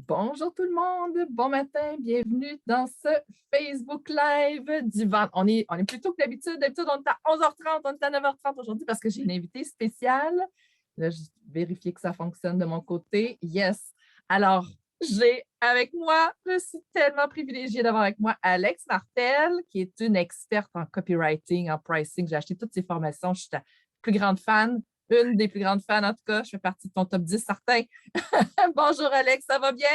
Bonjour tout le monde, bon matin, bienvenue dans ce Facebook Live du vent. On est plus tôt que d'habitude. D'habitude, on est à 11h30, on est à 9h30 aujourd'hui parce que j'ai une invitée spéciale. Là, je vérifie que ça fonctionne de mon côté. Yes. Alors, j'ai avec moi, je suis tellement privilégiée d'avoir avec moi Alex Martel, qui est une experte en copywriting, en pricing. J'ai acheté toutes ses formations. Je suis ta plus grande fan, une des plus grandes fans en tout cas. Je fais partie de ton top 10 certain. Bonjour Alex, ça va bien?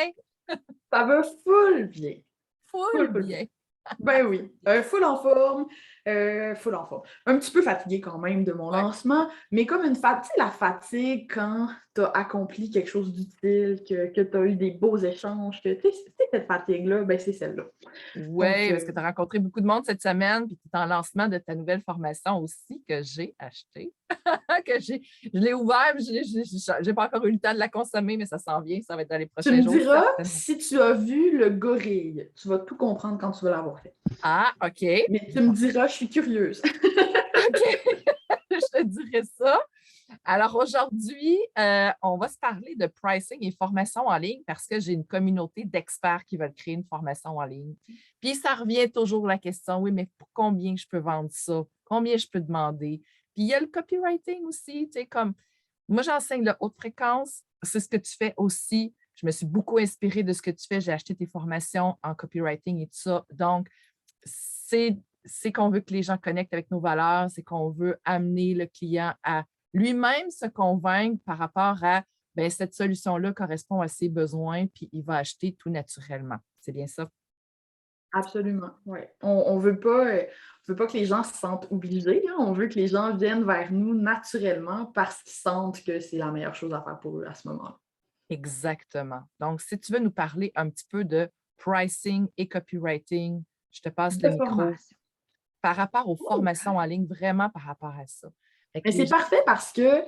Ça va full bien. Full Full, full bien. bien. Ben oui, full en forme, full en forme. Un petit peu fatiguée quand même de mon Ouais. lancement, mais comme une fatigue, tu sais, la fatigue quand tu as accompli quelque chose d'utile, que tu as eu des beaux échanges, que tu sais, cette fatigue-là, ben c'est celle-là. Donc, Oui, parce que tu as rencontré beaucoup de monde cette semaine, puis tu es en lancement de ta nouvelle formation aussi que j'ai achetée, je l'ai ouvert, mais je n'ai pas encore eu le temps de la consommer, mais ça s'en vient, ça va être dans les tu prochains me jours, diras certainement. si tu as vu le gorille. Tu vas tout comprendre quand tu vas l'avoir fait. Ah, OK. Mais tu me diras, je suis curieuse. OK, je te dirai ça. Alors aujourd'hui, on va se parler de pricing et formation en ligne parce que j'ai une communauté d'experts qui veulent créer une formation en ligne. Puis ça revient toujours la question, oui, mais pour combien je peux vendre ça? Combien je peux demander? Puis il y a le copywriting aussi, tu sais, comme moi, j'enseigne la haute fréquence, c'est ce que tu fais aussi. Je me suis beaucoup inspirée de ce que tu fais. J'ai acheté tes formations en copywriting et tout ça. Donc, c'est qu'on veut que les gens connectent avec nos valeurs, c'est qu'on veut amener le client à lui-même se convaincre par rapport à ben, cette solution-là correspond à ses besoins, puis il va acheter tout naturellement. C'est bien ça? Absolument, oui. On veut pas que les gens se sentent obligés, hein. On veut que les gens viennent vers nous naturellement parce qu'ils sentent que c'est la meilleure chose à faire pour eux à ce moment-là. Exactement. Donc, si tu veux nous parler un petit peu de pricing et copywriting, je te passe le De micro formation. par rapport aux Oh! formations en ligne, vraiment par rapport à ça. Fait que Mais les c'est gens, parfait parce que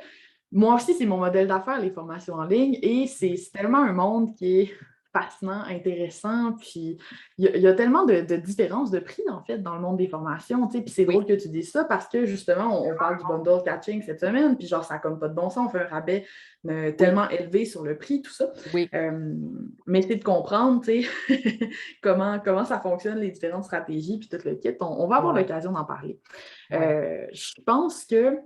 moi aussi, c'est mon modèle d'affaires, les formations en ligne, et c'est tellement un monde qui est fascinant, intéressant, puis il y a tellement de différences de prix, en fait, dans le monde des formations, tu sais, puis c'est oui, drôle que tu dises ça parce que, justement, on parle du bundle catching cette semaine, puis genre, ça n'a comme pas de bon sens, on fait un rabais oui, tellement élevé sur le prix, tout ça. oui, Mais c'est de comprendre, tu sais, comment ça fonctionne, les différentes stratégies, puis tout le kit. On va avoir oui, l'occasion d'en parler. oui. Je pense que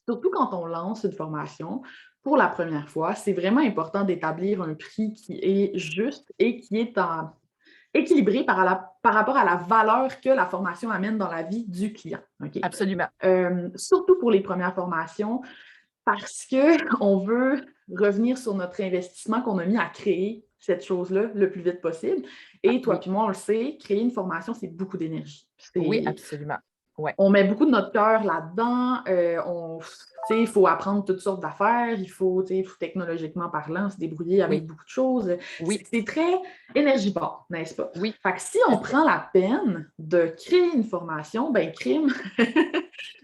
surtout quand on lance une formation pour la première fois, c'est vraiment important d'établir un prix qui est juste et qui est équilibré par rapport à la valeur que la formation amène dans la vie du client. OK? Absolument. Surtout pour les premières formations, parce qu'on veut revenir sur notre investissement qu'on a mis à créer cette chose-là le plus vite possible. Ah, Et toi oui, puis moi, on le sait, créer une formation, c'est beaucoup d'énergie. oui, absolument. Oui, On met beaucoup de notre cœur là-dedans. Il faut apprendre toutes sortes d'affaires. Il faut technologiquement parlant, se débrouiller avec oui, beaucoup de choses. oui, C'est très énergivore, n'est-ce pas? oui, Fait que si tout à on fait. prend la peine de créer une formation, ben crime,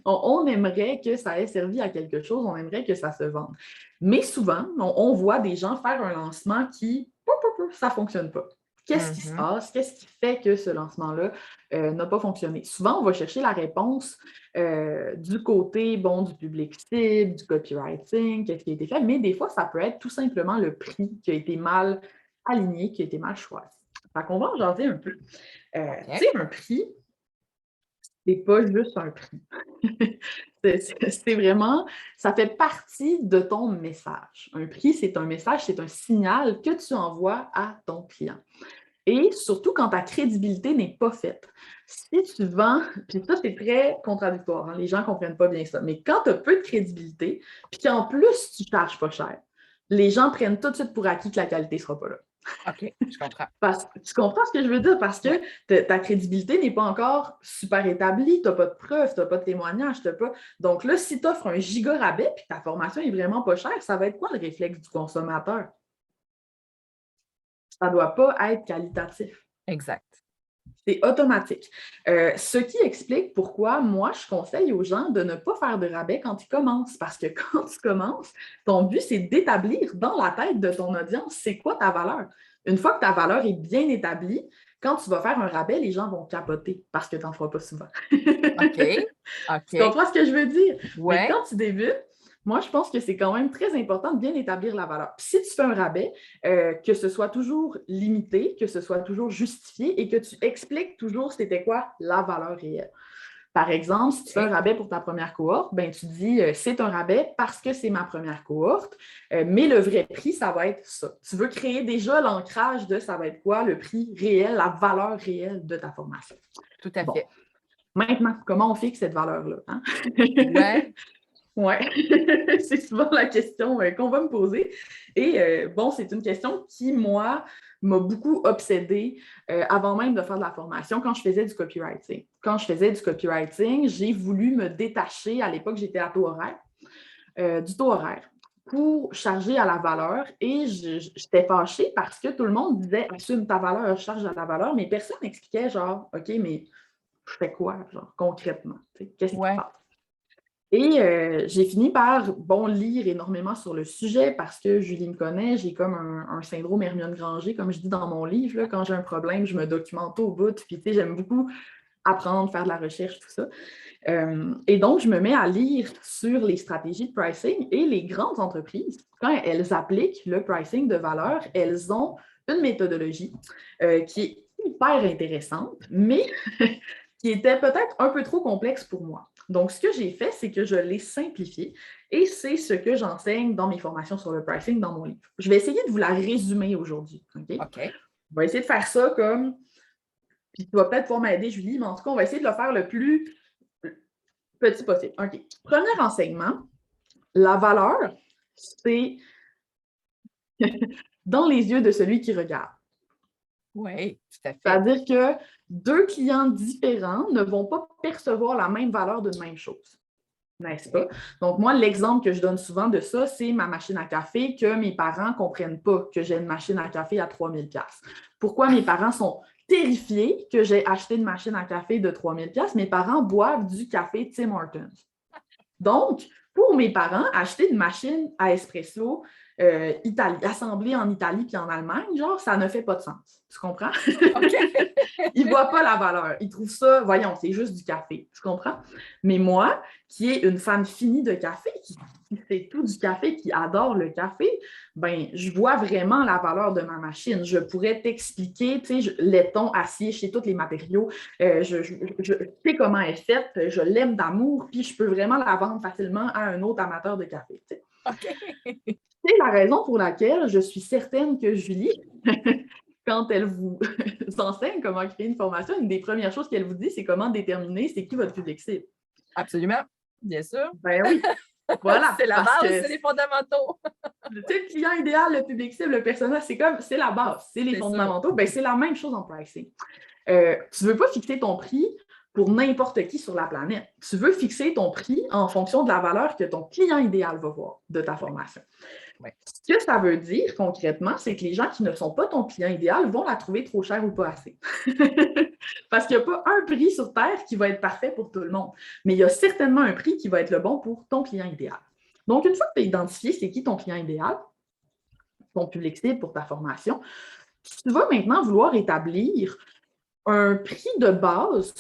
on aimerait que ça ait servi à quelque chose, on aimerait que ça se vende. Mais souvent, on voit des gens faire un lancement qui, ça ne fonctionne pas. Qu'est-ce qui se Mhm. passe? Qu'est-ce qui fait que ce lancement-là n'a pas fonctionné? Souvent, on va chercher la réponse du côté bon, du public cible, du copywriting, qu'est-ce qui a été fait, mais des fois, ça peut être tout simplement le prix qui a été mal aligné, qui a été mal choisi. Fait qu'on va en jaser un peu. OK. Tu sais, un prix, c'est pas juste un prix. C'est vraiment, ça fait partie de ton message. Un prix, c'est un message, c'est un signal que tu envoies à ton client. Et surtout quand ta crédibilité n'est pas faite. Si tu vends, puis ça, c'est très contradictoire, hein, les gens ne comprennent pas bien ça, mais quand tu as peu de crédibilité, puis qu'en plus, tu ne charges pas cher, les gens prennent tout de suite pour acquis que la qualité ne sera pas là. OK, je comprends. Tu comprends ce que je veux dire? Parce Oui. que ta crédibilité n'est pas encore super établie, tu n'as pas de preuves, tu n'as pas de témoignages, t'as pas. Donc là, si tu offres un giga rabais puis que ta formation est vraiment pas chère, ça va être quoi le réflexe du consommateur? Ça ne doit pas être qualitatif. Exact. C'est automatique. Ce qui explique pourquoi moi, je conseille aux gens de ne pas faire de rabais quand ils commencent. Parce que quand tu commences, ton but, c'est d'établir dans la tête de ton audience, c'est quoi ta valeur. Une fois que ta valeur est bien établie, quand tu vas faire un rabais, les gens vont capoter parce que tu n'en feras pas souvent. OK. Tu OK. comprends ce que je veux dire? Mais Ouais. quand tu débutes, Moi, je pense que c'est quand même très important de bien établir la valeur. Puis si tu fais un rabais, que ce soit toujours limité, que ce soit toujours justifié et que tu expliques toujours c'était quoi la valeur réelle. Par exemple, si tu fais un rabais pour ta première cohorte, ben, tu dis c'est un rabais parce que c'est ma première cohorte, mais le vrai prix, ça va être ça. Tu veux créer déjà l'ancrage de ça va être quoi le prix réel, la valeur réelle de ta formation. Tout à Bon, fait. maintenant, comment on fixe cette valeur-là? Hein? Ouais. Oui, c'est souvent la question qu'on va me poser. Et bon, c'est une question qui, moi, m'a beaucoup obsédée avant même de faire de la formation quand je faisais du copywriting. Quand je faisais du copywriting, j'ai voulu me détacher, à l'époque, j'étais à taux horaire, du taux horaire pour charger à la valeur et j'étais fâchée parce que tout le monde disait assume ta valeur, charge à la valeur, mais personne n'expliquait genre, OK, mais je fais quoi, genre, concrètement? Qu'est-ce qui se Ouais. passe? Et j'ai fini par, bon, lire énormément sur le sujet parce que Julie me connaît, j'ai comme un syndrome Hermione Granger, comme je dis dans mon livre. Là, quand j'ai un problème, je me documente au bout. Puis, tu sais, j'aime beaucoup apprendre, faire de la recherche, tout ça. Et donc, je me mets à lire sur les stratégies de pricing et les grandes entreprises, quand elles appliquent le pricing de valeur, elles ont une méthodologie qui est hyper intéressante, mais qui était peut-être un peu trop complexe pour moi. Donc, ce que j'ai fait, c'est que je l'ai simplifié et c'est ce que j'enseigne dans mes formations sur le pricing dans mon livre. Je vais essayer de vous la résumer aujourd'hui. OK? OK. On va essayer de faire ça comme, puis tu vas peut-être pouvoir m'aider, Julie, mais en tout cas, on va essayer de le faire le plus petit possible. OK. Premier enseignement, la valeur, c'est dans les yeux de celui qui regarde. Oui, tout à fait. C'est-à-dire que deux clients différents ne vont pas percevoir la même valeur d'une même chose. N'est-ce pas? Donc, moi, l'exemple que je donne souvent de ça, c'est ma machine à café que mes parents ne comprennent pas que j'ai une machine à café à 3 000 $. Pourquoi mes parents sont terrifiés que j'ai acheté une machine à café de 3 000 $? Mes parents boivent du café Tim Hortons. Donc, pour mes parents, acheter une machine à espresso assemblée en Italie puis en Allemagne, genre, ça ne fait pas de sens. Tu comprends? OK. Ils ne voient pas la valeur. Ils trouvent ça, voyons, c'est juste du café. Tu comprends? Mais moi, qui est une fan finie de café, qui fait tout du café, qui adore le café, ben, je vois vraiment la valeur de ma machine. Je pourrais t'expliquer, tu sais, laiton, acier, chez tous les matériaux. Je sais comment elle est faite, je l'aime d'amour, puis je peux vraiment la vendre facilement à un autre amateur de café. Tu sais. OK. C'est la raison pour laquelle je suis certaine que Julie, quand elle vous enseigne comment créer une formation, une des premières choses qu'elle vous dit, c'est comment déterminer c'est qui votre public cible. Absolument. Bien sûr. Ben oui, voilà. C'est la parce base, que c'est les fondamentaux. le client idéal, le public cible, le personnage, c'est la base, c'est les fondamentaux. Ben, c'est la même chose en pricing. Tu ne veux pas fixer ton prix pour n'importe qui sur la planète. Tu veux fixer ton prix en fonction de la valeur que ton client idéal va voir de ta formation. Ouais. Ce que ça veut dire concrètement, c'est que les gens qui ne sont pas ton client idéal vont la trouver trop chère ou pas assez. Parce qu'il n'y a pas un prix sur Terre qui va être parfait pour tout le monde, mais il y a certainement un prix qui va être le bon pour ton client idéal. Donc, une fois que tu as identifié c'est qui ton client idéal, ton public cible pour ta formation, tu vas maintenant vouloir établir un prix de base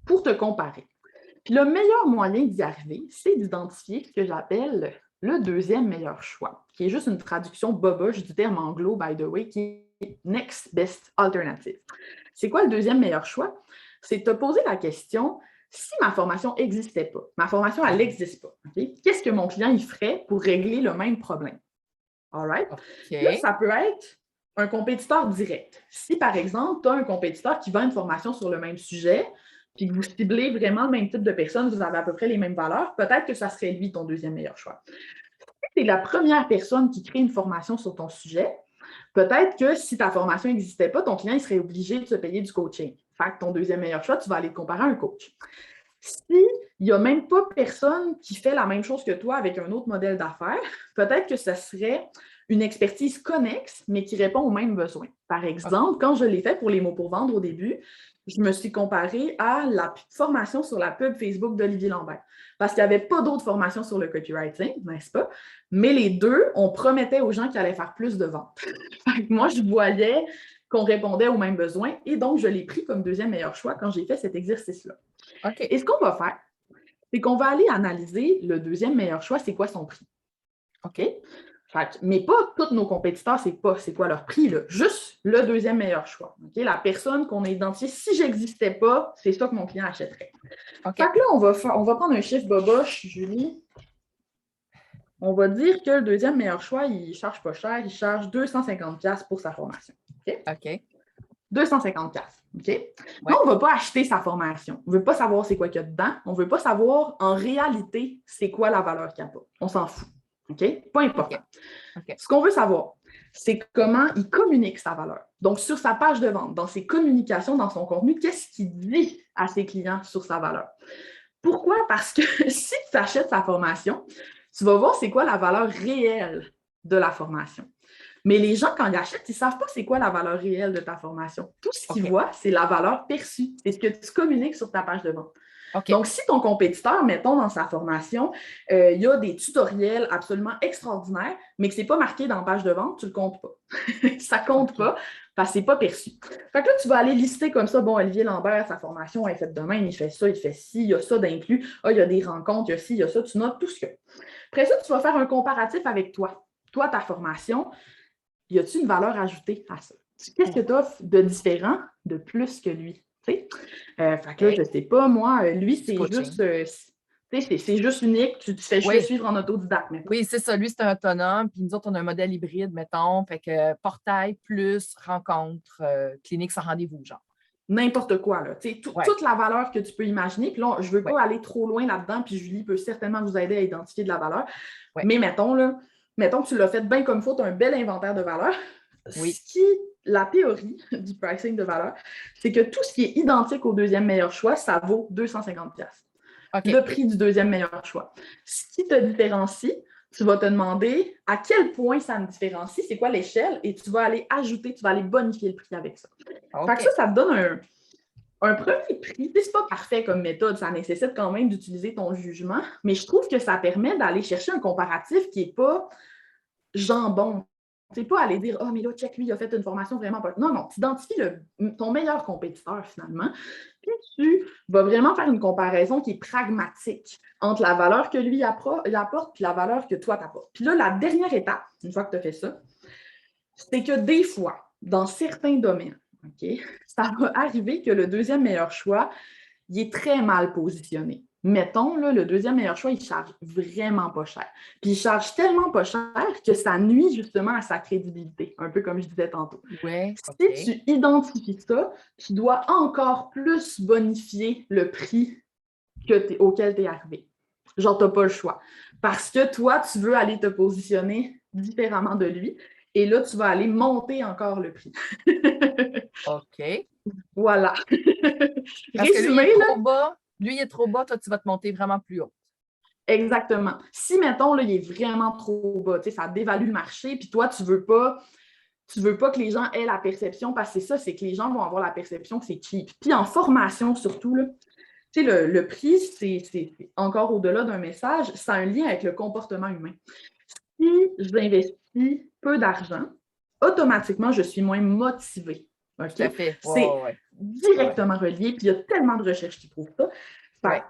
pour te comparer. Puis le meilleur moyen d'y arriver, c'est d'identifier ce que j'appelle le deuxième meilleur choix, qui est juste une traduction boboche du terme anglo, by the way, qui est Next Best Alternative. C'est quoi le deuxième meilleur choix? C'est de te poser la question, si ma formation n'existait pas, ma formation, elle n'existe pas, okay? Qu'est-ce que mon client il ferait pour régler le même problème? All right? OK. Là, ça peut être un compétiteur direct. Si, par exemple, tu as un compétiteur qui vend une formation sur le même sujet, puis que vous ciblez vraiment le même type de personnes, vous avez à peu près les mêmes valeurs, peut-être que ça serait lui ton deuxième meilleur choix. Si tu es la première personne qui crée une formation sur ton sujet, peut-être que si ta formation n'existait pas, ton client il serait obligé de se payer du coaching. Fait que ton deuxième meilleur choix, tu vas aller te comparer à un coach. S'il n'y a même pas personne qui fait la même chose que toi avec un autre modèle d'affaires, peut-être que ce serait une expertise connexe, mais qui répond aux mêmes besoins. Par exemple, quand je l'ai fait pour les mots pour vendre au début, je me suis comparée à la formation sur la pub Facebook d'Olivier Lambert. Parce qu'il n'y avait pas d'autres formations sur le copywriting, n'est-ce pas? Mais les deux, on promettait aux gens qu'ils allaient faire plus de ventes. Moi, je voyais qu'on répondait aux mêmes besoins et donc je l'ai pris comme deuxième meilleur choix quand j'ai fait cet exercice-là. OK. Et ce qu'on va faire, c'est qu'on va aller analyser le deuxième meilleur choix, c'est quoi son prix. OK? Mais pas tous nos compétiteurs, c'est quoi leur prix, là. Juste le deuxième meilleur choix. OK? La personne qu'on a identifiée, si je n'existais pas, c'est ça que mon client achèterait. OK. Fait que là, on va prendre un chiffre boboche, Julie. On va dire que le deuxième meilleur choix, il ne charge pas cher, il charge 250$ pour sa formation. OK. 250$. OK? Ouais. Nous, on ne va pas acheter sa formation. On ne veut pas savoir c'est quoi qu'il y a dedans. On ne veut pas savoir en réalité c'est quoi la valeur qu'il apporte. On s'en fout. OK? Pas important. OK. Ce qu'on veut savoir, c'est comment il communique sa valeur. Donc, sur sa page de vente, dans ses communications, dans son contenu, qu'est-ce qu'il dit à ses clients sur sa valeur? Pourquoi? Parce que si tu achètes sa formation, tu vas voir c'est quoi la valeur réelle de la formation. Mais les gens, quand ils achètent, ils ne savent pas c'est quoi la valeur réelle de ta formation. Tout ce qu'ils voient, c'est la valeur perçue. C'est ce que tu communiques sur ta page de vente. OK. Donc, si ton compétiteur, mettons, dans sa formation, il y a des tutoriels absolument extraordinaires, mais que ce n'est pas marqué dans la page de vente, tu ne le comptes pas. Ça ne compte pas parce que ce n'est pas perçu. Fait que là, tu vas aller lister comme ça, bon, Olivier Lambert, sa formation est faite de même, il fait ça, il fait ci, il y a ça d'inclus, il y a des rencontres, il y a ci, il y a ça, tu notes tout ce qu'il y a. Après ça, tu vas faire un comparatif avec toi. Toi, ta formation, y a-t-il une valeur ajoutée à ça? Qu'est-ce que tu as de différent, de plus que lui? Fait que là, je ne sais pas, moi, lui, c'est juste, c'est juste unique, tu te fais juste suivre en autodidacte. Mettons. Oui, c'est ça. Lui, c'est un autonome, puis nous autres, on a un modèle hybride, mettons, fait que portail plus rencontre, clinique sans rendez-vous, genre. N'importe quoi, là. Toute la valeur que tu peux imaginer. Puis là, je ne veux pas aller trop loin là-dedans, puis Julie peut certainement vous aider à identifier de la valeur. Mais mettons que tu l'as fait bien comme il faut, tu as un bel inventaire de valeur. Oui. La théorie du pricing de valeur, c'est que tout ce qui est identique au deuxième meilleur choix, ça vaut 250$. Okay. Le prix du deuxième meilleur choix. Ce qui te différencie, tu vas te demander à quel point ça me différencie, c'est quoi l'échelle, et tu vas aller ajouter, tu vas aller bonifier le prix avec ça. Okay. Fait que ça te donne un premier prix. C'est pas parfait comme méthode, ça nécessite quand même d'utiliser ton jugement, mais je trouve que ça permet d'aller chercher un comparatif qui n'est pas jambon. Tu n'es pas aller dire « Ah, mais là, check, lui, il a fait une formation vraiment pas... » Non, tu identifies ton meilleur compétiteur, finalement, puis tu vas vraiment faire une comparaison qui est pragmatique entre la valeur que lui apporte et la valeur que toi t'apportes. Puis là, la dernière étape, une fois que tu as fait ça, c'est que des fois, dans certains domaines, ça va arriver que le deuxième meilleur choix, il est très mal positionné. Mettons, là, le deuxième meilleur choix, il charge vraiment pas cher. Puis il charge tellement pas cher que ça nuit justement à sa crédibilité, un peu comme je disais tantôt. Ouais, si tu identifies ça, tu dois encore plus bonifier le prix auquel tu es arrivé. Genre, tu n'as pas le choix. Parce que toi, tu veux aller te positionner différemment de lui. Et là, tu vas aller monter encore le prix. OK. Voilà. Parce que lui, il est trop bas. Lui, il est trop bas. Toi, tu vas te monter vraiment plus haut. Exactement. Si, mettons, là, il est vraiment trop bas, ça dévalue le marché, puis toi, tu veux pas que les gens aient la perception, parce que c'est ça, c'est que les gens vont avoir la perception que c'est cheap. Puis en formation, surtout, là, le prix, c'est encore au-delà d'un message, ça a un lien avec le comportement humain. Si j'investis peu d'argent, automatiquement, je suis moins motivée. Okay? Tout à fait. C'est directement relié, puis il y a tellement de recherches qui prouvent ça.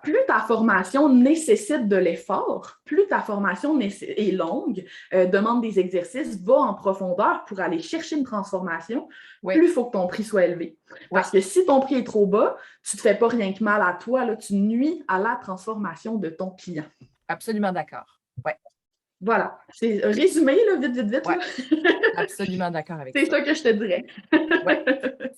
Plus ta formation nécessite de l'effort, plus ta formation est longue, demande des exercices, va en profondeur pour aller chercher une transformation, plus il faut que ton prix soit élevé. Parce que si ton prix est trop bas, tu ne te fais pas rien que mal à toi, là, tu nuis à la transformation de ton client. Absolument d'accord. Ouais. Voilà. C'est résumé, là, vite. Ouais. Là. Absolument d'accord avec ça. C'est ça que je te dirais.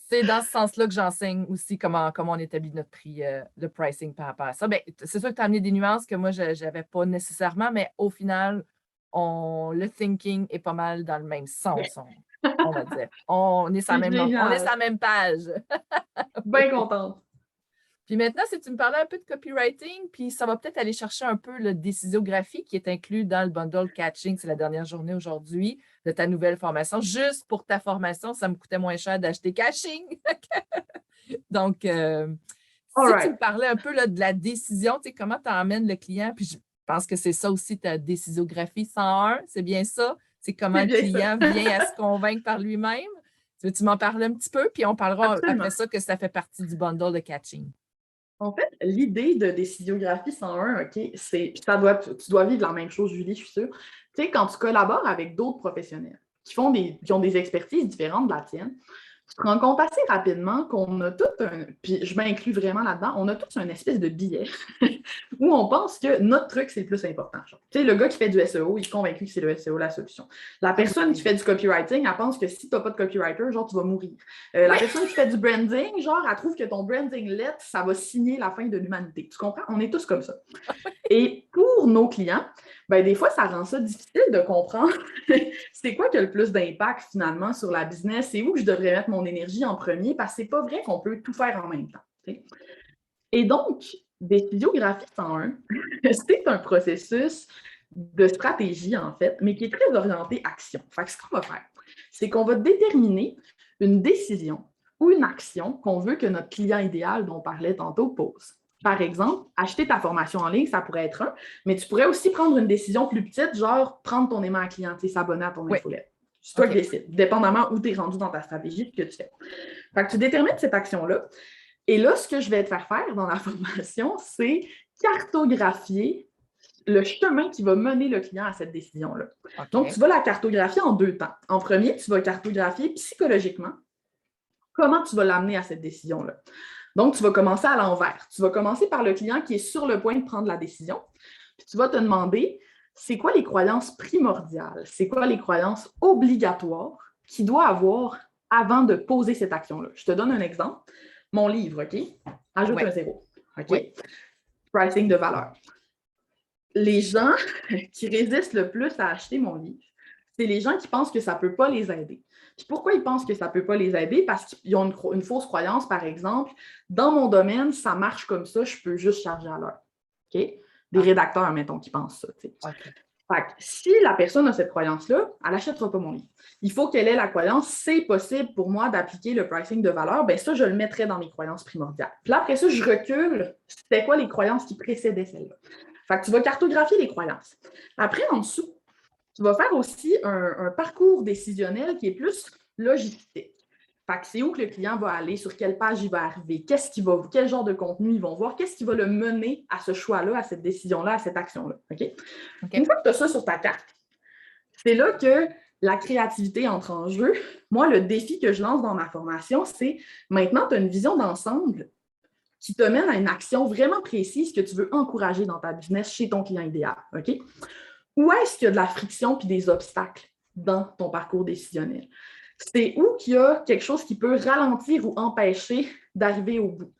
C'est dans ce sens-là que j'enseigne aussi comment on établit notre prix, le pricing par rapport à ça. Bien, c'est sûr que tu as amené des nuances que moi, je n'avais pas nécessairement, mais au final, le thinking est pas mal dans le même sens, on va dire. On est sur la même page. Bien contente. Puis maintenant, si tu me parlais un peu de copywriting, puis ça va peut-être aller chercher un peu le décisiographie qui est inclus dans le bundle catching, c'est la dernière journée aujourd'hui de ta nouvelle formation. Juste pour ta formation, ça me coûtait moins cher d'acheter catching. Donc, si tu me parlais un peu là, de la décision, tu sais, comment tu emmènes le client, puis je pense que c'est ça aussi ta décisiographie 101, c'est bien ça? C'est comment le client vient à se convaincre par lui-même. Tu m'en parles un petit peu, puis on parlera après ça que ça fait partie du bundle de catching. En fait, l'idée de Décisiographie 101, OK, c'est, puis tu dois vivre la même chose, Julie, je suis sûre. Tu sais, quand tu collabores avec d'autres professionnels qui ont des expertises différentes de la tienne, tu te rends compte assez rapidement qu'on a tout puis je m'inclus vraiment là-dedans, on a tous un espèce de billet où on pense que notre truc, c'est le plus important. Tu sais, le gars qui fait du SEO, il est convaincu que c'est le SEO la solution. La personne qui fait du copywriting, elle pense que si tu n'as pas de copywriter, genre, tu vas mourir. La personne qui fait du branding, genre, elle trouve que ton branding lettre, ça va signer la fin de l'humanité. Tu comprends? On est tous comme ça. Et pour nos clients, ben, des fois, ça rend ça difficile de comprendre c'est quoi qui a le plus d'impact finalement sur la business, c'est où je devrais mettre mon énergie en premier, parce que c'est pas vrai qu'on peut tout faire en même temps. T'sais. Et donc, Décisiographie 101, c'est un processus de stratégie, en fait, mais qui est très orienté action. Fait que ce qu'on va faire, c'est qu'on va déterminer une décision ou une action qu'on veut que notre client idéal dont on parlait tantôt pose. Par exemple, acheter ta formation en ligne, ça pourrait être un, mais tu pourrais aussi prendre une décision plus petite, genre prendre ton aimant client, s'abonner à ton infolette. C'est toi qui décides, dépendamment où tu es rendu dans ta stratégie et ce que tu fais. Fait que tu détermines cette action-là. Et là, ce que je vais te faire faire dans la formation, c'est cartographier le chemin qui va mener le client à cette décision-là. Okay. Donc, tu vas la cartographier en 2 temps. En premier, tu vas cartographier psychologiquement comment tu vas l'amener à cette décision-là. Donc, tu vas commencer à l'envers. Tu vas commencer par le client qui est sur le point de prendre la décision. Puis tu vas te demander, c'est quoi les croyances primordiales? C'est quoi les croyances obligatoires qu'il doit avoir avant de poser cette action-là? Je te donne un exemple. Mon livre, OK? Ajoute un 0. OK? Pricing de valeur. Les gens qui résistent le plus à acheter mon livre, c'est les gens qui pensent que ça ne peut pas les aider. Puis pourquoi ils pensent que ça ne peut pas les aider? Parce qu'ils ont une fausse croyance, par exemple, dans mon domaine, ça marche comme ça, je peux juste charger à l'heure. OK? Des rédacteurs, mettons, qui pensent ça. Okay. Fait que si la personne a cette croyance-là, elle n'achètera pas mon livre. Il faut qu'elle ait la croyance, c'est possible pour moi d'appliquer le pricing de valeur, bien ça, je le mettrais dans mes croyances primordiales. Puis là, après ça, je recule, c'était quoi les croyances qui précédaient celle-là? Fait que tu vas cartographier les croyances. Après, en dessous, tu vas faire aussi un parcours décisionnel qui est plus logistique. Fait que c'est où que le client va aller, sur quelle page il va arriver, quel genre de contenu ils vont voir, qu'est-ce qui va le mener à ce choix-là, à cette décision-là, à cette action-là. Okay? Une fois que tu as ça sur ta carte, c'est là que la créativité entre en jeu. Moi, le défi que je lance dans ma formation, c'est maintenant, tu as une vision d'ensemble qui te mène à une action vraiment précise que tu veux encourager dans ta business chez ton client idéal. OK? Où est-ce qu'il y a de la friction puis des obstacles dans ton parcours décisionnel? C'est où qu'il y a quelque chose qui peut ralentir ou empêcher d'arriver au bout.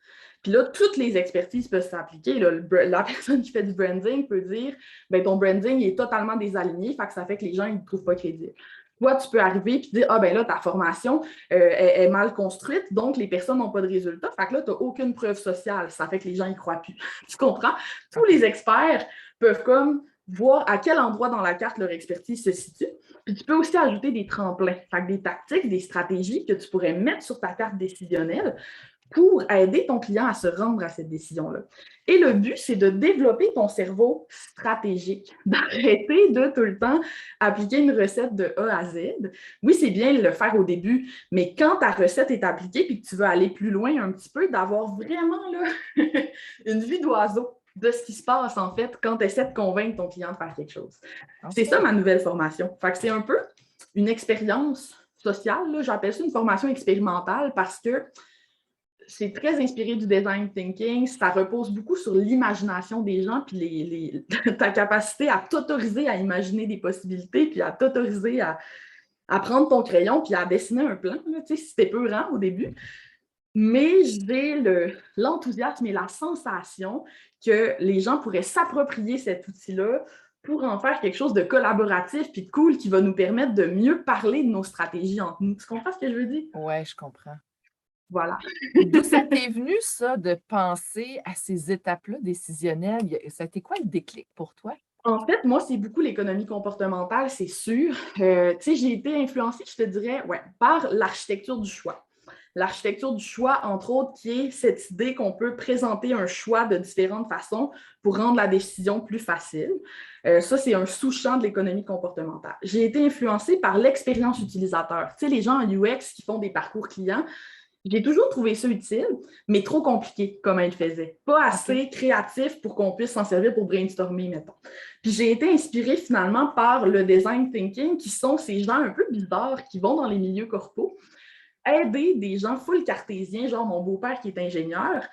Puis là, toutes les expertises peuvent s'appliquer. La personne qui fait du branding peut dire ben, ton branding est totalement désaligné, fait que ça fait que les gens ne te trouvent pas crédible. Toi, tu peux arriver et dire ah ben là, ta formation est mal construite, donc les personnes n'ont pas de résultats. Fait que là, tu n'as aucune preuve sociale. Ça fait que les gens n'y croient plus. Tu comprends? Tous les experts peuvent comme voir à quel endroit dans la carte leur expertise se situe. Puis tu peux aussi ajouter des tremplins, fait que des tactiques, des stratégies que tu pourrais mettre sur ta carte décisionnelle pour aider ton client à se rendre à cette décision-là. Et le but, c'est de développer ton cerveau stratégique, d'arrêter de tout le temps appliquer une recette de A à Z. Oui, c'est bien de le faire au début, mais quand ta recette est appliquée et que tu veux aller plus loin un petit peu, d'avoir vraiment là, une vue d'oiseau de ce qui se passe, en fait, quand tu essaies de convaincre ton client de faire quelque chose. Okay. C'est ça, ma nouvelle formation. Fait que c'est un peu une expérience sociale. Là. J'appelle ça une formation expérimentale parce que c'est très inspiré du design thinking. Ça repose beaucoup sur l'imagination des gens puis ta capacité à t'autoriser à imaginer des possibilités puis à t'autoriser à prendre ton crayon puis à dessiner un plan. Là, c'était peurant au début. Mais j'ai l'enthousiasme et la sensation que les gens pourraient s'approprier cet outil-là pour en faire quelque chose de collaboratif puis de cool qui va nous permettre de mieux parler de nos stratégies entre nous. Tu comprends ce que je veux dire? Oui, je comprends. Voilà. D'où ça t'est venu, ça, de penser à ces étapes-là décisionnelles? Ça a été quoi le déclic pour toi? En fait, moi, c'est beaucoup l'économie comportementale, c'est sûr. J'ai été influencée, je te dirais, par l'architecture du choix. L'architecture du choix, entre autres, qui est cette idée qu'on peut présenter un choix de différentes façons pour rendre la décision plus facile. Ça, c'est un sous-champ de l'économie comportementale. J'ai été influencée par l'expérience utilisateur. Tu sais, les gens en UX qui font des parcours clients, J'ai toujours trouvé ça utile, mais trop compliqué, comme elle le faisait. Pas assez créatif pour qu'on puisse s'en servir pour brainstormer, mettons. Puis j'ai été inspirée finalement par le design thinking, qui sont ces gens un peu bizarres qui vont dans les milieux corpaux, aider des gens full cartésiens, genre mon beau-père qui est ingénieur,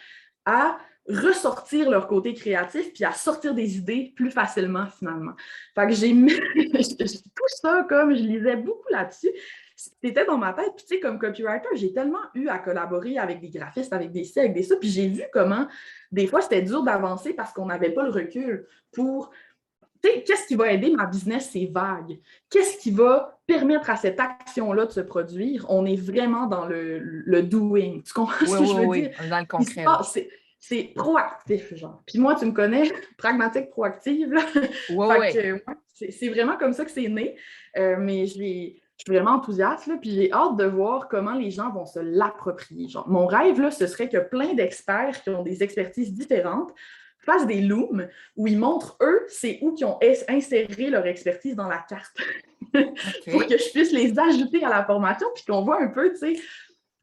à ressortir leur côté créatif puis à sortir des idées plus facilement, finalement. Fait que j'ai tout ça, comme je lisais beaucoup là-dessus, c'était dans ma tête. Puis, tu sais, comme copywriter, j'ai tellement eu à collaborer avec des graphistes, avec des ci, avec des ça. Puis, j'ai vu comment, des fois, c'était dur d'avancer parce qu'on n'avait pas le recul pour. Tu sais, qu'est-ce qui va aider ma business? C'est vague. Qu'est-ce qui va permettre à cette action-là de se produire? On est vraiment dans le doing. Tu comprends ce que je veux dire? On est dans le concret. C'est proactif, genre. Puis moi, tu me connais, pragmatique, proactive. Là. C'est vraiment comme ça que c'est né. Mais je suis vraiment enthousiaste, là, puis j'ai hâte de voir comment les gens vont se l'approprier. Genre, mon rêve, là, ce serait que plein d'experts qui ont des expertises différentes fassent des looms où ils montrent, eux, c'est où qu'ils ont inséré leur expertise dans la carte. Pour que je puisse les ajouter à la formation, puis qu'on voit un peu, tu sais,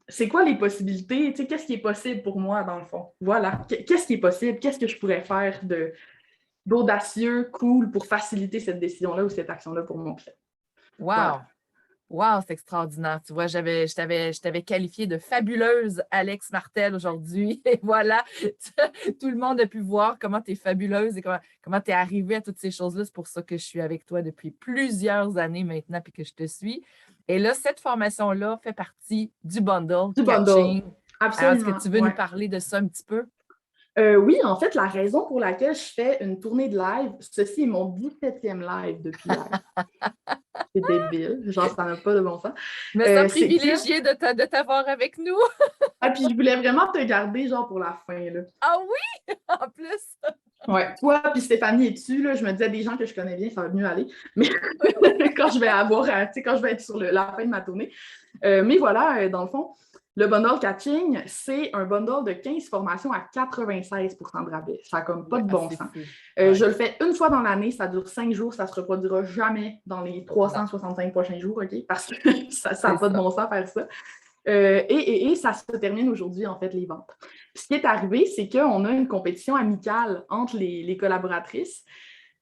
c'est quoi les possibilités, tu sais, qu'est-ce qui est possible pour moi, dans le fond. Voilà, qu'est-ce qui est possible, qu'est-ce que je pourrais faire d'audacieux, cool, pour faciliter cette décision-là ou cette action-là pour mon client. Wow! Voilà. Wow, c'est extraordinaire. Tu vois, je t'avais qualifiée de fabuleuse Alex Martel aujourd'hui. Et voilà, tout le monde a pu voir comment tu es fabuleuse et comment tu es arrivée à toutes ces choses-là. C'est pour ça que je suis avec toi depuis plusieurs années maintenant et que je te suis. Et là, cette formation-là fait partie du bundle Catching. Absolument. Alors, est-ce que tu veux nous parler de ça un petit peu? Oui, en fait, la raison pour laquelle je fais une tournée de live, ceci est mon 17e live depuis hier. C'est débile, genre ça n'a pas de bon sens. Mais c'est privilégié de t'avoir avec nous. Puis je voulais vraiment te garder genre pour la fin. Là. Ah oui, en plus! Ouais, toi puis Stéphanie est dessus, là, je me disais des gens que je connais bien, ça va mieux aller. Mais quand je vais quand je vais être sur la fin de ma tournée. Mais voilà, dans le fond, le bundle Catching, c'est un bundle de 15 formations à 96 % de rabais. Ça n'a comme pas de bon sens. Je le fais une fois dans l'année, ça dure 5 jours, ça ne se reproduira jamais dans les 365 prochains jours, OK? Parce que ça n'a pas de bon sens faire ça. Et ça se termine aujourd'hui, en fait, les ventes. Ce qui est arrivé, c'est qu'on a une compétition amicale entre les collaboratrices.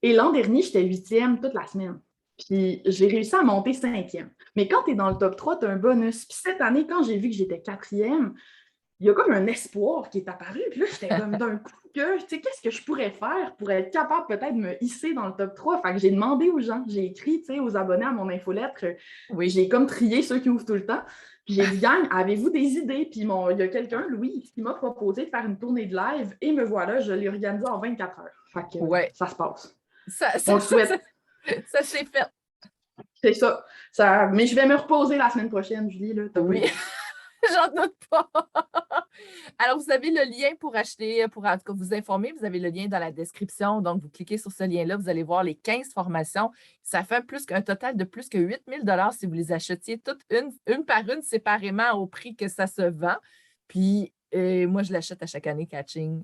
Et l'an dernier, j'étais 8e toute la semaine. Puis j'ai réussi à monter 5e. Mais quand tu es dans le top 3, tu as un bonus. Puis cette année, quand j'ai vu que j'étais 4e, il y a comme un espoir qui est apparu. Puis là, j'étais comme d'un coup que, tu sais, qu'est-ce que je pourrais faire pour être capable peut-être de me hisser dans le top 3? Fait que j'ai demandé aux gens, j'ai écrit, tu sais, aux abonnés à mon infolettre, j'ai comme trié ceux qui ouvrent tout le temps. Puis j'ai dit, gang, avez-vous des idées? Puis il y a quelqu'un, Louis, qui m'a proposé de faire une tournée de live et me voilà, je l'ai organisé en 24 heures. Fait que ça se passe. On le souhaite. Ça s'est fait. C'est ça. Mais je vais me reposer la semaine prochaine, Julie. Là, oui, j'en doute pas. Alors, vous avez le lien pour acheter, pour en tout cas vous informer, vous avez le lien dans la description. Donc, vous cliquez sur ce lien-là, vous allez voir les 15 formations. Ça fait un total de plus que 8 000 si vous les achetiez toutes une par une séparément au prix que ça se vend. Puis, moi, je l'achète à chaque année, Catching.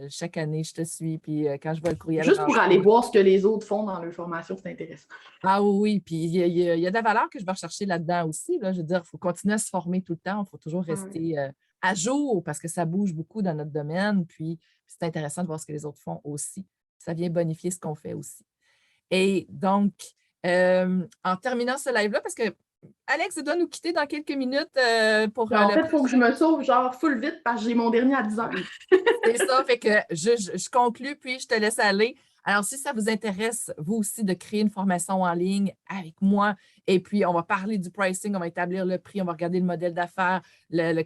Chaque année, je te suis. Puis, quand je vois le courriel. Juste pour aller voir ce que les autres font dans leur formation, c'est intéressant. Ah oui, puis il y a de la valeur que je vais rechercher là-dedans aussi. Là. Je veux dire, il faut continuer à se former tout le temps. Il faut toujours rester à jour parce que ça bouge beaucoup dans notre domaine. Puis, c'est intéressant de voir ce que les autres font aussi. Ça vient bonifier ce qu'on fait aussi. Et donc, en terminant ce live-là, parce que Alex doit nous quitter dans quelques minutes pour. En fait, il faut que je me sauve genre full vite parce que j'ai mon dernier à 10 heures. C'est ça, fait que je conclue, puis je te laisse aller. Alors, si ça vous intéresse, vous aussi, de créer une formation en ligne avec moi, et puis on va parler du pricing, on va établir le prix, on va regarder le modèle d'affaires,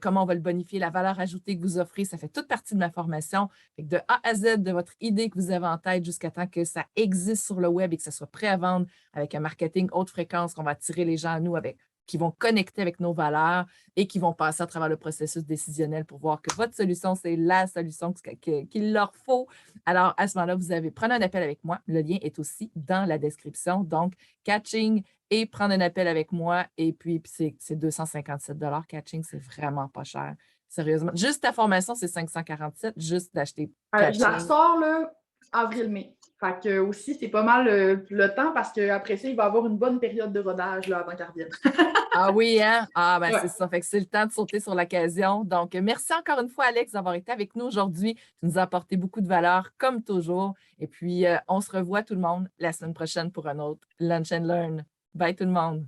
comment on va le bonifier, la valeur ajoutée que vous offrez, ça fait toute partie de ma formation. Fait que de A à Z, de votre idée que vous avez en tête jusqu'à temps que ça existe sur le web et que ça soit prêt à vendre avec un marketing haute fréquence, qu'on va attirer les gens à nous qui vont connecter avec nos valeurs et qui vont passer à travers le processus décisionnel pour voir que votre solution, c'est la solution qu'il leur faut. Alors, à ce moment-là, prenez un appel avec moi. Le lien est aussi dans la description. Donc, Catching et prendre un appel avec moi. Et puis c'est 257 $. Catching, c'est vraiment pas cher. Sérieusement. Juste ta formation, c'est 547, juste d'acheter Catching. Je la ressors là, avril-mai. Fait que aussi, c'est pas mal le temps parce qu'après ça, il va y avoir une bonne période de rodage là, avant qu'elle revienne. Ah oui, hein? Ah, ben c'est Ouais. ça. Fait que c'est le temps de sauter sur l'occasion. Donc, merci encore une fois, Alex, d'avoir été avec nous aujourd'hui. Tu nous as apporté beaucoup de valeur, comme toujours. Et puis, on se revoit, tout le monde, la semaine prochaine pour un autre Lunch and Learn. Bye, tout le monde.